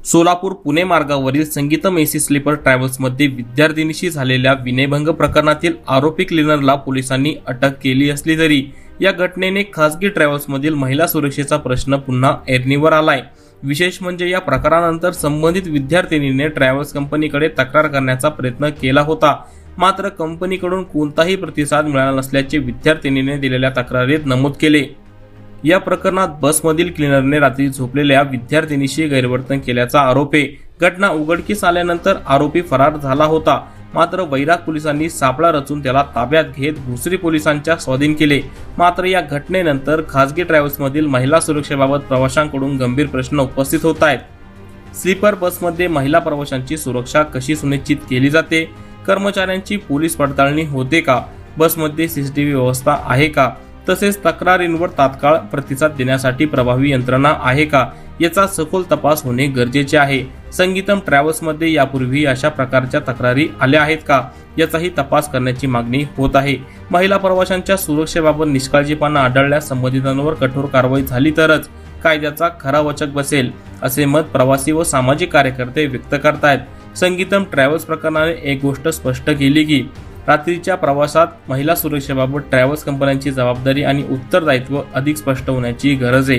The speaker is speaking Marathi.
सोलापूर पुणे मार्गावरील संगीतम एसी स्लीपर ट्रॅव्हल्समध्ये विद्यार्थिनीशी झालेल्या विनयभंग प्रकरणातील आरोपी क्लिनरला पोलिसांनी अटक केली असली तरी या घटनेने खासगी ट्रॅव्हल्समधील महिला सुरक्षेचा प्रश्न पुन्हा ऐरणीवर आलाय। विशेष म्हणजे या प्रकारानंतर संबंधित विद्यार्थिनीने ट्रॅव्हल्स कंपनीकडे तक्रार करण्याचा प्रयत्न केला होता, मात्र कंपनीकडून कोणताही प्रतिसाद मिळाला नसल्याचे विद्यार्थिनीने दिलेल्या तक्रारीत नमूद केले। या प्रकरणात बसमधील क्लिनरने रात्री झोपलेल्या विद्यार्थिनीशी गैरवर्तन केल्याचा आरोप आहे। घटना उघडकीस आल्यानंतर आरोपी फरार झाला होता, मात्र वैराग पोलिसांनी सापळा रचून त्याला ताब्यात घेत भोसरी पोलिसांच्या स्वाधीन केले। मात्र या घटनेनंतर खासगी ट्रॅव्हल्समधील महिला सुरक्षेबाबत प्रवाशांकडून गंभीर प्रश्न उपस्थित होत आहेत। स्लीपर बसमध्ये महिला प्रवाशांची सुरक्षा कशी सुनिश्चित केली जाते? कर्मचाऱ्यांची पोलीस पडताळणी होते का? बसमध्ये सीसीटीव्ही व्यवस्था आहे का? तसेच तक्रारींवर तात्काळ प्रतिसाद देण्यासाठी प्रभावी यंत्रणा आहे का, याचा सखोल तपास होणे गरजेचे आहे। संगीतम ट्रॅव्हल्समध्ये यापूर्वी अशा प्रकारच्या तक्रारी आल्या आहेत का, याचाही तपास करण्याची मागणी होत आहे। महिला प्रवाशांच्या सुरक्षेबाबत निष्काळजीपणा आढळल्यास संबंधितांवर कठोर कारवाई झाली तरच कायद्याचा खरा वचक बसेल, असे मत प्रवासी व सामाजिक कार्यकर्ते व्यक्त करतायत। संगीतम ट्रॅव्हल्स प्रकरणाने एक गोष्ट स्पष्ट केली की रात्रीच्या प्रवासात महिला सुरक्षेबाबत ट्रॅव्हल्स कंपन्यांची जबाबदारी आणि उत्तरदायित्व अधिक स्पष्ट होण्याची गरज आहे।